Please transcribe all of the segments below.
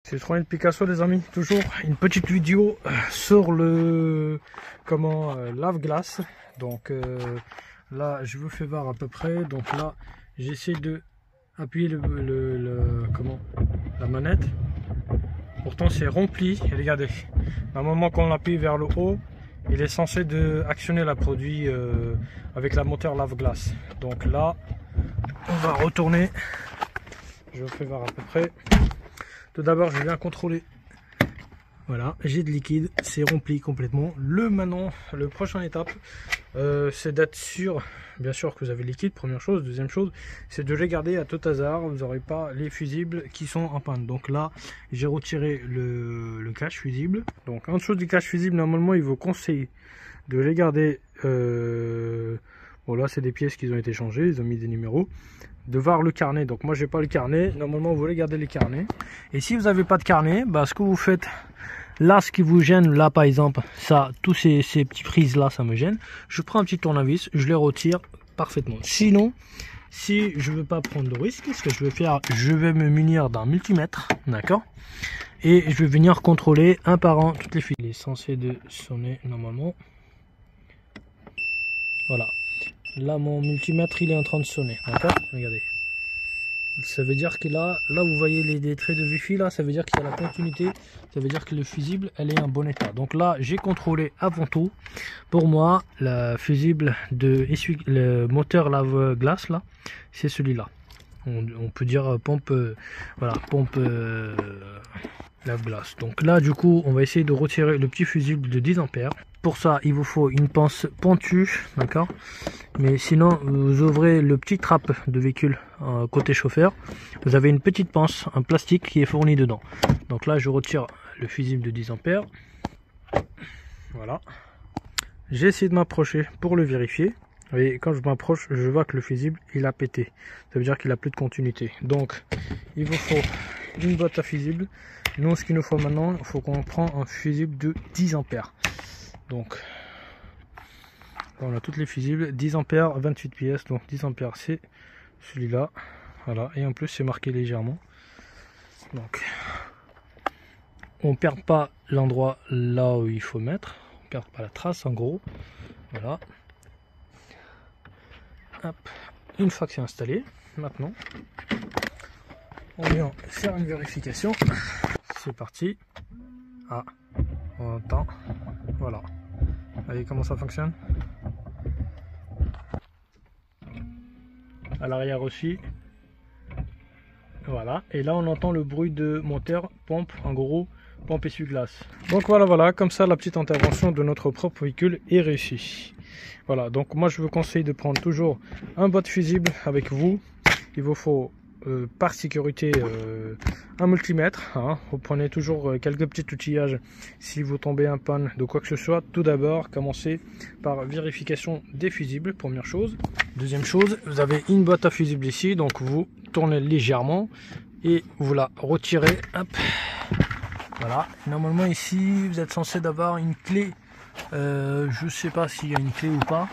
Citroën Picasso les amis, toujours une petite vidéo sur le lave-glace. Donc là je vous fais voir à peu près. Donc là j'essaie de appuyer la manette. Pourtant c'est rempli. Et regardez, normalement quand on appuie vers le haut, il est censé actionner la produit avec la moteur lave-glace. Donc là on va retourner. Je vous fais voir à peu près. Tout d'abord, je viens contrôler. Voilà, j'ai de liquide, c'est rempli complètement. Maintenant, le prochaine étape, c'est d'être sûr, bien sûr, que vous avez le liquide. Première chose. Deuxième chose, c'est de regarder à tout hasard, vous n'aurez pas les fusibles qui sont en panne. Donc là, j'ai retiré le cache fusible. Donc en dessous du cache fusible, normalement, il vous conseille de regarder. Bon là, c'est des pièces qui ont été changées, ils ont mis des numéros. De voir le carnet. Donc moi j'ai pas le carnet, normalement vous regardez les carnets. Et si vous n'avez pas de carnet, bah, ce que vous faites là, ce qui vous gêne là par exemple, ça, tous ces petits prises là, ça me gêne. Je prends un petit tournevis, je les retire parfaitement. Sinon, si je veux pas prendre de risque, ce que je vais faire, je vais me munir d'un multimètre, d'accord, et je vais venir contrôler un par un toutes les fils. Il est censé de sonner normalement. Voilà. Là, mon multimètre, il est en train de sonner. D'accord? Regardez. Ça veut dire que là, vous voyez les traits de Wi-Fi, là, ça veut dire qu'il y a la continuité. Ça veut dire que le fusible, elle est en bon état. Donc là, j'ai contrôlé avant tout. Pour moi, la fusible le moteur lave-glace, là, c'est celui-là. On peut dire pompe, voilà, pompe lave-glace. Donc là, du coup, on va essayer de retirer le petit fusible de 10 ampères. Pour ça, il vous faut une pince pointue, d'accord. Mais sinon, vous ouvrez le petit trappe de véhicule côté chauffeur. Vous avez une petite pince, un plastique qui est fourni dedans. Donc là, je retire le fusible de 10 ampères. Voilà. J'ai essayé de m'approcher pour le vérifier. Et quand je m'approche, je vois que le fusible, il a pété. Ça veut dire qu'il a plus de continuité. Donc, il vous faut une boîte à fusible. Nous, ce qu'il nous faut maintenant, il faut qu'on prenne un fusible de 10 ampères. Donc, on a toutes les fusibles, 10 ampères, 28 pièces, donc 10 ampères c'est celui-là, voilà, et en plus c'est marqué légèrement. Donc, on perd pas l'endroit là où il faut mettre, on perd pas la trace en gros, voilà. Hop. Une fois que c'est installé, maintenant, on vient faire une vérification. C'est parti. Ah, on entend, voilà. Voyez comment ça fonctionne. À l'arrière aussi. Voilà. Et là on entend le bruit de moteur, pompe, en gros, pompe essuie-glace. Donc voilà, comme ça la petite intervention de notre propre véhicule est réussie. Voilà, donc moi je vous conseille de prendre toujours un boîte fusible avec vous. Il vous faut par sécurité un multimètre, hein. Vous prenez toujours quelques petits outillages si vous tombez en panne de quoi que ce soit. Tout d'abord, commencez par vérification des fusibles, première chose. Deuxième chose, vous avez une boîte à fusibles ici, donc vous tournez légèrement et vous la retirez. Hop. Voilà, normalement ici vous êtes censé d'avoir une clé, je sais pas s'il y a une clé ou pas.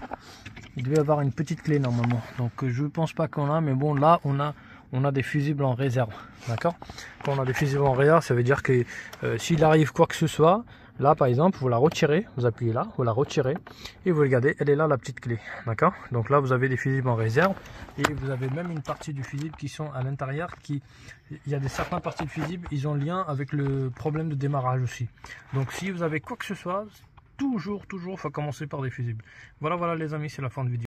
Il devait y avoir une petite clé normalement, donc je pense pas qu'on a, mais bon là on a des fusibles en réserve, d'accord. Quand on a des fusibles en réserve, ça veut dire que s'il arrive quoi que ce soit, là par exemple vous la retirez, vous appuyez là, vous la retirez et vous regardez, elle est là la petite clé, d'accord. Donc là vous avez des fusibles en réserve et vous avez même une partie du fusible qui sont à l'intérieur, il y a certaines parties du fusible, ils ont lien avec le problème de démarrage aussi. Donc si vous avez quoi que ce soit, toujours faut commencer par des fusibles. Voilà les amis, c'est la fin de vidéo.